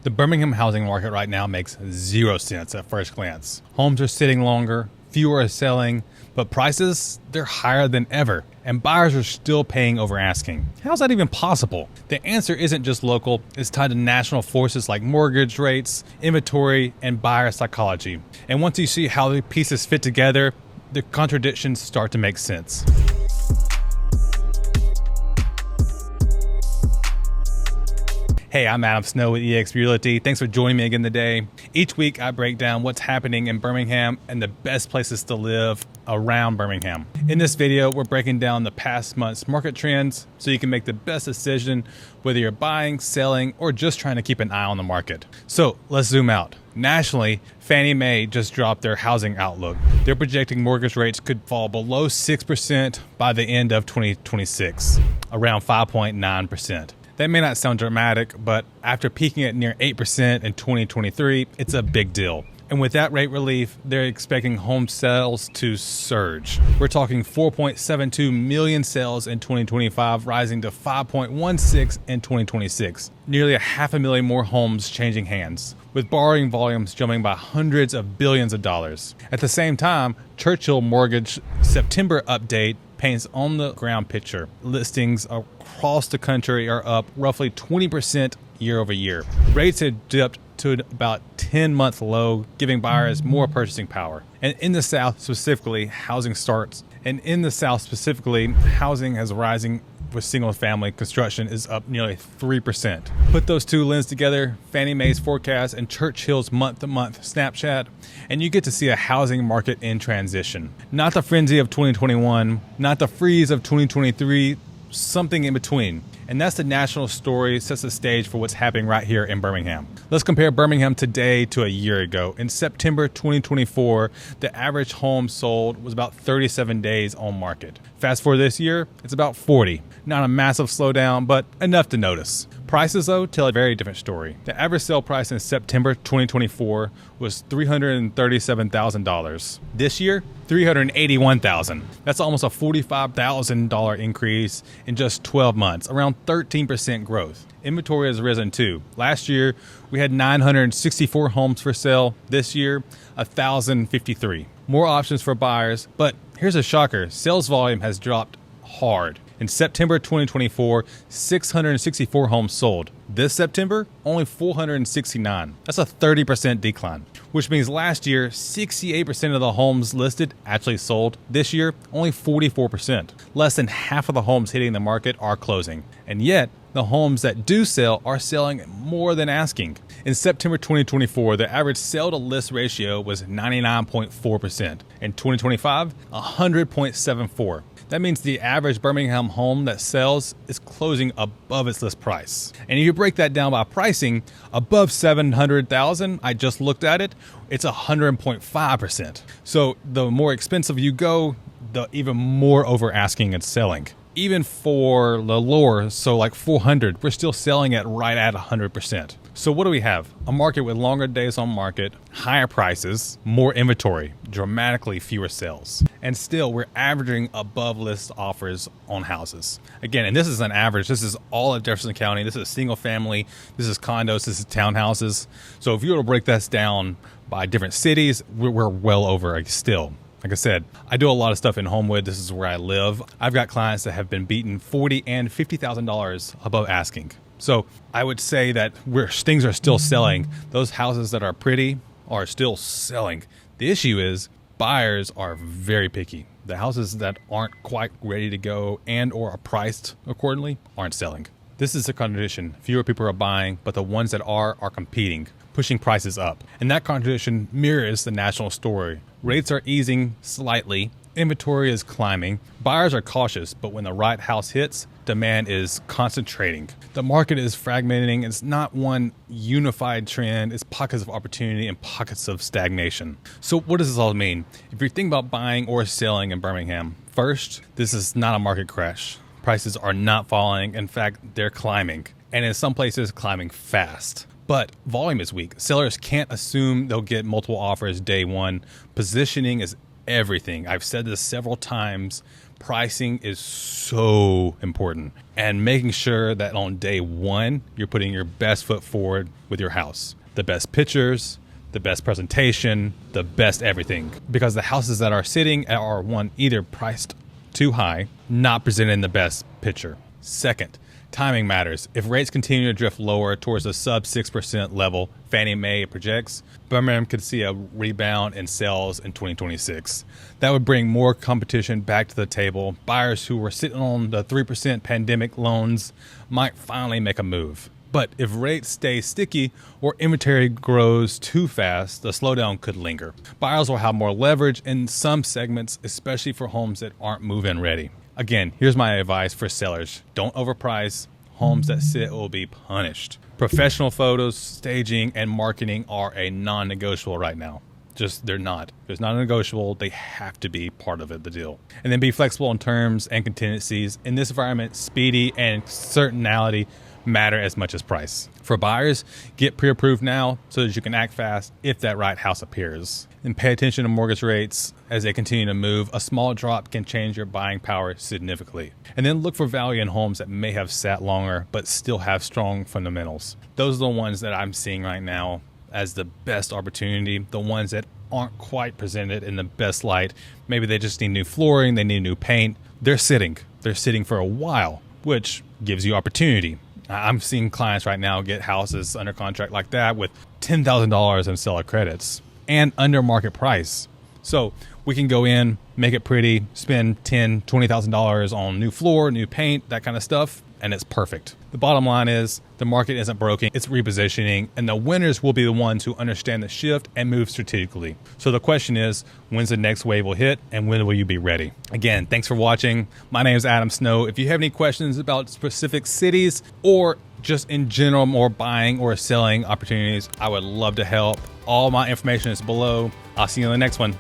The Birmingham housing market right now makes 0 sense at first glance. Homes are sitting longer, fewer are selling, but prices, they're higher than ever, and buyers are still paying over asking. How's that even possible? The answer isn't just local, it's tied to national forces like mortgage rates, inventory, and buyer psychology. And once you see how the pieces fit together, the contradictions start to make sense. Hey, I'm Adam Snow with 𝐒𝐬𝐿 Realty. Thanks for joining me again today. Each week I break down what's happening in Birmingham and the best places to live around Birmingham. In this video, we're breaking down the past month's market trends so you can make the best decision whether you're buying, selling, or just trying to keep an eye on the market. So let's zoom out. Nationally, Fannie Mae just dropped their housing outlook. They're projecting mortgage rates could fall below 6% by the end of 2026, around 5.9%. That may not sound dramatic, but after peaking at near 8% in 2023, it's a big deal. And with that rate relief, they're expecting home sales to surge. We're talking 4.72 million sales in 2025, rising to 5.16 in 2026. Nearly 500,000 more homes changing hands, with borrowing volumes jumping by hundreds of billions of dollars. At the same time, Churchill Mortgage September update paints on the ground picture. Listings across the country are up roughly 20% year over year. Rates have dipped to about 10-month low, giving buyers more purchasing power. And in the South specifically, housing has rising with single family construction is up nearly 3%. Put those two lenses together, Fannie Mae's forecast and Churchill's month-to-month snapshot, and you get to see a housing market in transition. Not the frenzy of 2021, not the freeze of 2023, something in between. And that's the national story, sets the stage for what's happening right here in Birmingham. Let's compare Birmingham today to a year ago. In September 2024, the average home sold was about 37 days on market. Fast forward this year, it's about 40. Not a massive slowdown, but enough to notice. Prices, though, tell a very different story. The average sale price in September 2024 was $337,000. This year, $381,000. That's almost a $45,000 increase in just 12 months, around 13% growth. Inventory has risen too. Last year, we had 964 homes for sale. This year, 1,053. More options for buyers, but here's a shocker. Sales volume has dropped hard. In September 2024, 664 homes sold. This September, only 469. That's a 30% decline, which means last year, 68% of the homes listed actually sold. This year, only 44%. Less than half of the homes hitting the market are closing. And yet, the homes that do sell are selling more than asking. In September 2024, the average sale to list ratio was 99.4%. In 2025, 100.74. That means the average Birmingham home that sells is closing above its list price. And if you break that down by pricing, above $700,000, I just looked at it, it's 100.5%. So the more expensive you go, the even more over asking and selling. Even for the lower, so like 400, we're still selling it right at 100%. So what do we have? A market with longer days on market, higher prices, more inventory, dramatically fewer sales. And still, we're averaging above list offers on houses. Again, and this is an average. This is all of Jefferson County. This is single family. This is condos. This is townhouses. So if you were to break this down by different cities, we're well over still. Like I said, I do a lot of stuff in Homewood. This is where I live. I've got clients that have been beaten $40,000 and $50,000 above asking. So I would say that things are still selling. Those houses that are pretty are still selling. The issue is buyers are very picky. The houses that aren't quite ready to go and or are priced accordingly aren't selling. This is a contradiction. Fewer people are buying, but the ones that are competing, pushing prices up. And that contradiction mirrors the national story. Rates are easing slightly. Inventory is climbing. Buyers are cautious, but when the right house hits, demand is concentrating. The market is fragmenting. It's not one unified trend. It's pockets of opportunity and pockets of stagnation. So what does this all mean? If you're thinking about buying or selling in Birmingham, first, this is not a market crash. Prices are not falling. In fact, they're climbing. And in some places, climbing fast. But volume is weak. Sellers can't assume they'll get multiple offers day one. Positioning is everything. I've said this several times. Pricing is so important, and making sure that on day one, you're putting your best foot forward with your house. The best pictures, the best presentation, the best everything. Because the houses that are sitting are one, either priced too high, not presenting the best picture. Second, timing matters. If rates continue to drift lower towards the sub 6% level Fannie Mae projects, Birmingham could see a rebound in sales in 2026. That would bring more competition back to the table. Buyers who were sitting on the 3% pandemic loans might finally make a move. But if rates stay sticky or inventory grows too fast, the slowdown could linger. Buyers will have more leverage in some segments, especially for homes that aren't move-in ready. Again, here's my advice for sellers. Don't overprice. Homes that sit will be punished. Professional photos, staging, and marketing are a non-negotiable right now. They're not. It's not negotiable. They have to be part of the deal. And then be flexible in terms and contingencies. In this environment, speedy and certainty matter as much as price. For buyers, get pre-approved now so that you can act fast if that right house appears. And pay attention to mortgage rates as they continue to move. A small drop can change your buying power significantly. And then look for value in homes that may have sat longer but still have strong fundamentals. Those are the ones that I'm seeing right now as the best opportunity. The ones that aren't quite presented in the best light. Maybe they just need new flooring, they need new paint. They're sitting for a while, which gives you opportunity. I'm seeing clients right now get houses under contract like that with $10,000 in seller credits and under market price. So we can go in, make it pretty, spend $10,000, $20,000 on new floor, new paint, that kind of stuff, and it's perfect. The bottom line is the market isn't broken, it's repositioning, and the winners will be the ones who understand the shift and move strategically. So the question is, when's the next wave will hit and when will you be ready? Again, thanks for watching. My name is Adam Snow. If you have any questions about specific cities or just in general more buying or selling opportunities, I would love to help. All my information is below. I'll see you in the next one.